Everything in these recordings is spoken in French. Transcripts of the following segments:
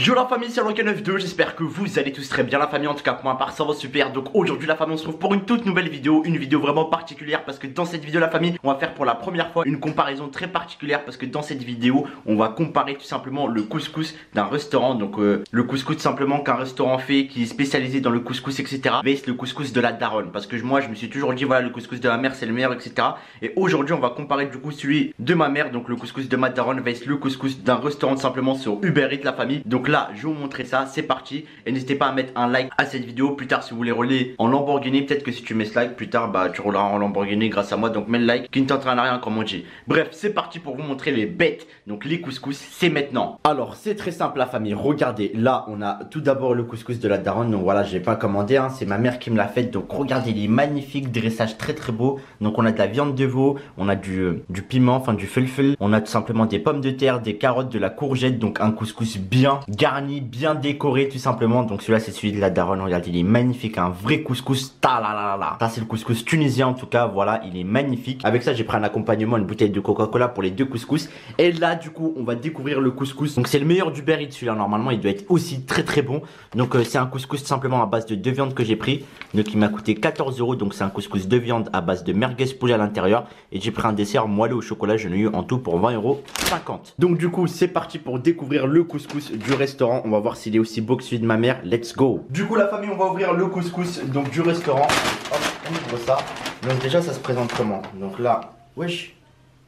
Yo la famille, c'est Rock92, j'espère que vous allez tous très bien la famille, en tout cas pour ma part ça va super. Donc aujourd'hui la famille on se retrouve pour une toute nouvelle vidéo, une vidéo vraiment particulière parce que dans cette vidéo la famille on va faire pour la première fois une comparaison très particulière. Parce que dans cette vidéo on va comparer tout simplement le couscous d'un restaurant. Donc le couscous tout simplement qu'un restaurant fait, qui est spécialisé dans le couscous etc, vs le couscous de la daronne. Parce que moi je me suis toujours dit voilà, le couscous de ma mère c'est le meilleur etc. Et aujourd'hui on va comparer du coup celui de ma mère, donc le couscous de ma daronne, vs le couscous d'un restaurant tout simplement sur Uber Eats la famille. Donc là je vais vous montrer ça, c'est parti. Et n'hésitez pas à mettre un like à cette vidéo. Plus tard si vous voulez rouler en Lamborghini, peut-être que si tu mets ce like, plus tard bah tu rouleras en Lamborghini grâce à moi. Donc mets le like qui ne t'entraîne à rien comme on dit. Bref, c'est parti pour vous montrer les bêtes. Donc les couscous, c'est maintenant. Alors c'est très simple la famille, regardez. Là on a tout d'abord le couscous de la daronne. Donc voilà, j'ai pas commandé hein, c'est ma mère qui me l'a fait. Donc regardez, il est magnifique, dressage très très beau. Donc on a de la viande de veau, on a du piment, enfin du felfel. On a tout simplement des pommes de terre, des carottes, de la courgette. Donc un couscous bien garni, bien décoré tout simplement. Donc celui-là c'est celui de la daronne, regardez, il est magnifique, un vrai couscous. Ça c'est le couscous tunisien en tout cas, voilà, il est magnifique. Avec ça j'ai pris un accompagnement, une bouteille de Coca-Cola pour les deux couscous. Et là du coup on va découvrir le couscous. Donc c'est le meilleur du Uber Eats celui-là, normalement il doit être aussi très très bon. Donc c'est un couscous tout simplement à base de deux viandes que j'ai pris. Donc il m'a coûté 14 €. Donc c'est un couscous de viande à base de merguez poulet à l'intérieur. Et j'ai pris un dessert moelleux au chocolat, je l'ai eu en tout pour 20,50 €. Donc du coup c'est parti pour découvrir le couscous du restaurant. On va voir s'il est aussi beau que celui de ma mère. Let's go. Du coup la famille on va ouvrir le couscous donc du restaurant. Hop, on ouvre ça. Donc déjà ça se présente comment? Donc là, wesh,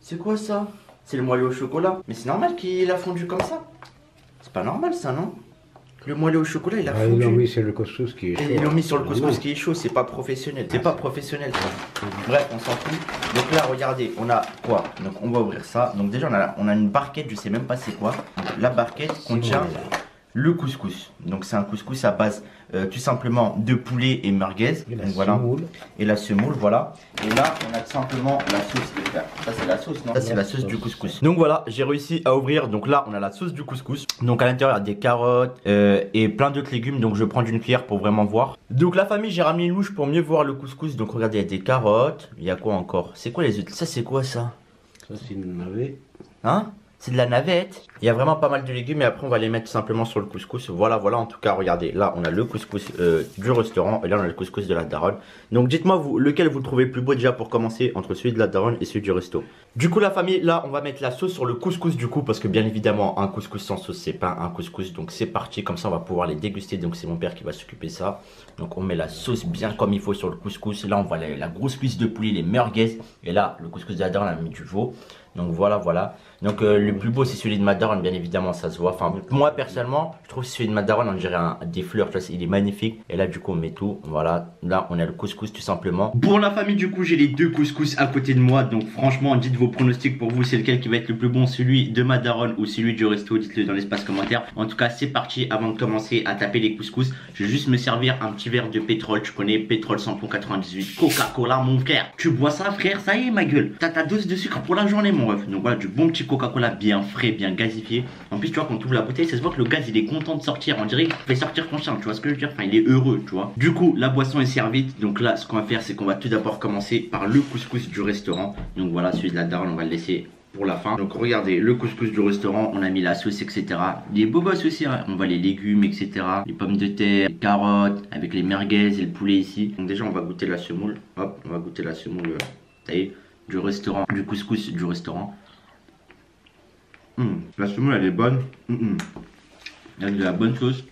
c'est quoi ça? C'est le moelleux au chocolat. Mais c'est normal qu'il a fondu comme ça? C'est pas normal ça, non? Le moelleux au chocolat il a fondu. Ils l'ont mis sur le couscous qui est chaud. Ils l'ont mis sur le couscous qui est chaud, c'est pas professionnel. C'est pas professionnel ça. Bref, on s'en fout. Donc là, regardez, on a quoi? Donc on va ouvrir ça. Donc déjà, on a une barquette, je sais même pas c'est quoi. Donc, la barquette contient le couscous. Donc c'est un couscous à base tout simplement de poulet et merguez. Donc voilà. Et la semoule, voilà. Et là, on a tout simplement la sauce les frères. Ça c'est la sauce, non? Ça c'est la sauce du couscous. Donc voilà, j'ai réussi à ouvrir. Donc là, on a la sauce du couscous. Donc à l'intérieur, il y a des carottes et plein d'autres légumes. Donc je vais prendre une cuillère pour vraiment voir. Donc la famille, j'ai ramené une louche pour mieux voir le couscous. Donc regardez, il y a des carottes. Il y a quoi encore? C'est quoi les autres? Ça c'est quoi ça? Ça c'est une navette. Hein? C'est de la navette. Il y a vraiment pas mal de légumes et après on va les mettre tout simplement sur le couscous. Voilà, en tout cas, regardez. Là, on a le couscous du restaurant et là, on a le couscous de la daronne. Donc, dites-moi, vous, lequel vous le trouvez plus beau déjà pour commencer entre celui de la daronne et celui du resto. Du coup, la famille, là, on va mettre la sauce sur le couscous du coup parce que bien évidemment, un couscous sans sauce, c'est pas un couscous. Donc, c'est parti. Comme ça, on va pouvoir les déguster. Donc, c'est mon père qui va s'occuper de ça. Donc, on met la sauce bien comme il faut sur le couscous. Là, on voit la grosse cuisse de poulet, les merguez. Et là, le couscous de la daronne, on a mis du veau. Donc voilà. Donc le plus beau c'est celui de ma daronne, bien évidemment ça se voit. Enfin moi personnellement je trouve que celui de ma daronne on dirait des fleurs, tu vois, il est magnifique. Et là du coup on met tout, voilà. Là on a le couscous tout simplement. Pour la famille du coup j'ai les deux couscous à côté de moi. Donc franchement dites vos pronostics pour vous, c'est lequel qui va être le plus bon, celui de ma daronne ou celui du resto, dites-le dans l'espace commentaire. En tout cas c'est parti, avant de commencer à taper les couscous, je vais juste me servir un petit verre de pétrole. Tu connais, pétrole samplon 98, Coca-Cola mon frère. Tu bois ça frère, ça y est ma gueule. T'as ta dose de sucre pour la journée mon ref. Donc voilà, du bon petit Coca-Cola bien frais, bien gazifié. En plus tu vois quand tu ouvres la bouteille, ça se voit que le gaz il est content de sortir. On dirait qu'il fait sortir ton chien, tu vois ce que je veux dire? Enfin il est heureux, tu vois. Du coup la boisson est servie. Donc là ce qu'on va faire c'est qu'on va tout d'abord commencer par le couscous du restaurant. Donc voilà, celui de la daronne on va le laisser pour la fin. Donc regardez le couscous du restaurant, on a mis la sauce etc. Il est beau gosse aussi hein. On voit les légumes etc, les pommes de terre, les carottes avec les merguez et le poulet ici. Donc déjà on va goûter la semoule. Hop, on va goûter la semoule du restaurant, du couscous du restaurant. La semoule elle est bonne. Il y a de la bonne sauce.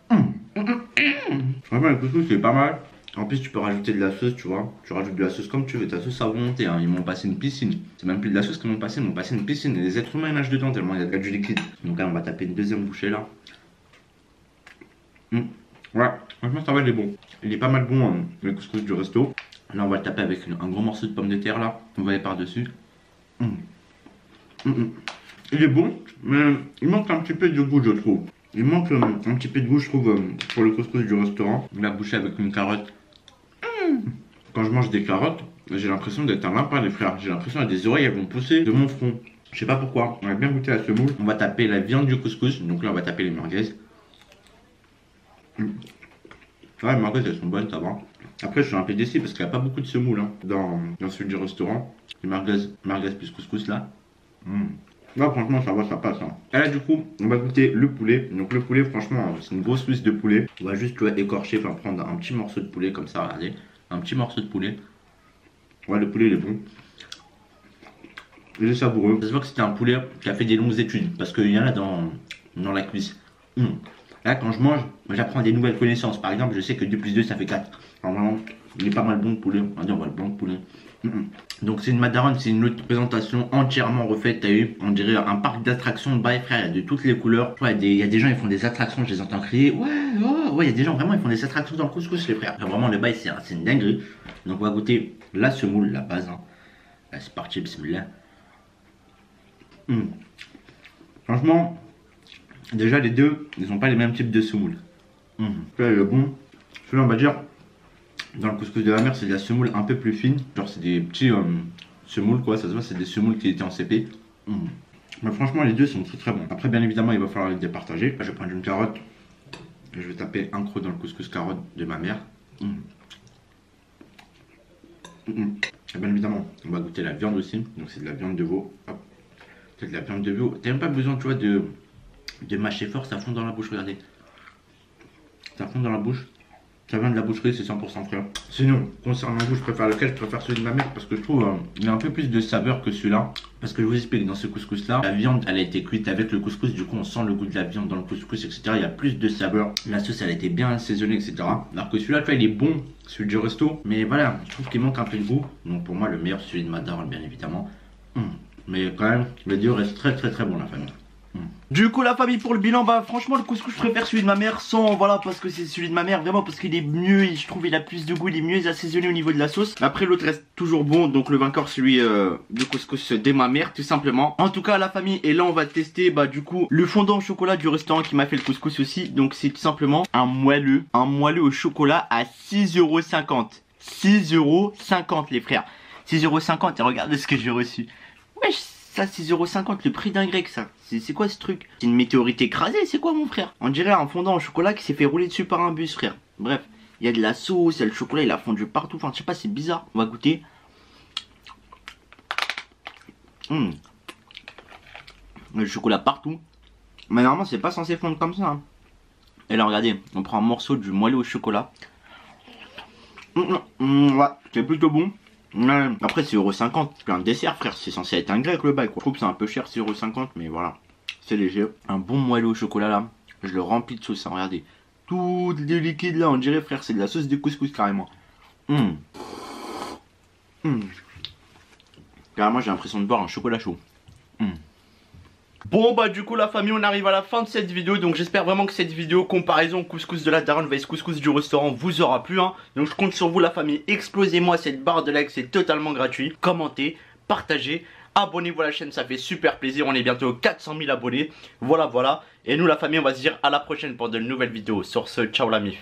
Vraiment le couscous c'est pas mal. En plus tu peux rajouter de la sauce, tu vois. Tu rajoutes de la sauce comme tu veux, ta sauce à volonté hein. Ils m'ont passé une piscine. C'est même plus de la sauce qu'ils m'ont passé, une piscine. Et les êtres humains ils nagent dedans tellement il y a du liquide. Donc là on va taper une deuxième bouchée là. Ouais, franchement ça va, il est bon. Il est pas mal bon hein, le couscous du resto. Là on va le taper avec un gros morceau de pomme de terre là. On va aller par dessus. Il est bon, mais il manque un petit peu de goût je trouve. Il manque un petit peu de goût je trouve pour le couscous du restaurant. La bouchée avec une carotte. Quand je mange des carottes, j'ai l'impression d'être un lapin les frères. J'ai l'impression que des oreilles elles vont pousser de mon front. Je sais pas pourquoi. On va bien goûter la semoule. On va taper la viande du couscous. Donc là on va taper les merguez. Ouais, les merguez elles sont bonnes, ça va. Après je suis un peu déçu parce qu'il n'y a pas beaucoup de semoule hein, dans celui du restaurant. Les merguez plus couscous là. Là franchement ça va, ça passe hein. Et là du coup on va goûter le poulet. Donc le poulet franchement c'est une grosse cuisse de poulet. On va juste tu vois, écorcher, enfin prendre un petit morceau de poulet comme ça, regardez. Un petit morceau de poulet. Ouais le poulet il est bon. Il est savoureux. Ça se voit que c'était un poulet qui a fait des longues études. Parce qu'il y en a dans la cuisse. Là quand je mange, j'apprends des nouvelles connaissances. Par exemple je sais que 2 plus 2 ça fait 4. Alors vraiment il est pas mal bon le poulet. On va dire on va le blanc de poulet. Donc c'est une Madaron, c'est une autre présentation entièrement refaite. T'as eu, on dirait un parc d'attractions. Bah frère, il y a de toutes les couleurs. Ouais, il y a des gens, ils font des attractions, je les entends crier. Ouais, oh, ouais, il y a des gens vraiment, ils font des attractions dans le couscous, les frères. Vraiment, le bail, c'est une dinguerie. Donc on va goûter la semoule, la base. Hein. Là, c'est parti, bismillah. Franchement, déjà les deux, ils n'ont pas les mêmes types de semoule. Celui-là, il est bon. Celui-là, on va dire. Dans le couscous de la mer, c'est de la semoule un peu plus fine. Genre, c'est des petits semoules, quoi. Ça se voit, c'est des semoules qui étaient en CP. Mais franchement, les deux sont très très bons. Après, bien évidemment, il va falloir les départager. Là, je vais prendre une carotte. Et je vais taper un croc dans le couscous carotte de ma mère. Et bien évidemment, on va goûter la viande aussi. Donc, c'est de la viande de veau. Hop. C'est de la viande de veau. T'as même pas besoin, tu vois, de mâcher fort. Ça fond dans la bouche, regardez. Ça fond dans la bouche. Ça vient de la boucherie, c'est 100% frère. Sinon, concernant vous, je préfère lequel? Je préfère celui de ma mère parce que je trouve il a un peu plus de saveur que celui-là. Parce que je vous explique, dans ce couscous-là, la viande, elle a été cuite avec le couscous. Du coup, on sent le goût de la viande dans le couscous, etc. Il y a plus de saveur. La sauce, elle a été bien assaisonnée, etc. Alors que celui-là, tu vois, il est bon, celui du resto. Mais voilà, je trouve qu'il manque un peu de goût. Donc pour moi, le meilleur, c'est celui de Madaron, bien évidemment. Mais quand même, les deux restent très très très bons, la famille. Du coup la famille pour le bilan, bah franchement le couscous je préfère celui de ma mère sans, voilà, parce que c'est celui de ma mère vraiment parce qu'il est mieux, et je trouve il a plus de goût, il est mieux assaisonné au niveau de la sauce. Après l'autre reste toujours bon, donc le vainqueur celui du couscous de ma mère tout simplement. En tout cas la famille, et là on va tester bah du coup le fondant au chocolat du restaurant qui m'a fait le couscous aussi. Donc c'est tout simplement un moelleux au chocolat à 6,50 €. 6,50 € les frères, 6,50 € et regardez ce que j'ai reçu. Wesh, ça 6,50 €, le prix d'un grec ça. C'est quoi ce truc? C'est une météorite écrasée, c'est quoi mon frère? On dirait un fondant au chocolat qui s'est fait rouler dessus par un bus frère. Bref, il y a de la sauce, il y a le chocolat, il a fondu partout. Enfin je sais pas, c'est bizarre. On va goûter. Le chocolat partout. Mais normalement c'est pas censé fondre comme ça hein. Et là regardez, on prend un morceau du moelleux au chocolat. Ouais, c'est plutôt bon. Après c'est 1,50 €, c'est un dessert frère, c'est censé être un grec le bail quoi. Je trouve que c'est un peu cher, c'est 1,50 €, mais voilà, c'est léger. Un bon moelleux au chocolat là, je le remplis de sauce, hein, regardez. Tout le liquide là, on dirait frère, c'est de la sauce de couscous carrément. Carrément j'ai l'impression de boire un chocolat chaud. Bon bah du coup la famille, on arrive à la fin de cette vidéo. Donc j'espère vraiment que cette vidéo comparaison couscous de la daronne vs couscous du restaurant vous aura plu hein. Donc je compte sur vous la famille, explosez-moi cette barre de like, c'est totalement gratuit. Commentez, partagez, abonnez-vous à la chaîne, ça fait super plaisir. On est bientôt 400 000 abonnés. Voilà. Et nous la famille, on va se dire à la prochaine pour de nouvelles vidéos. Sur ce, ciao la mif.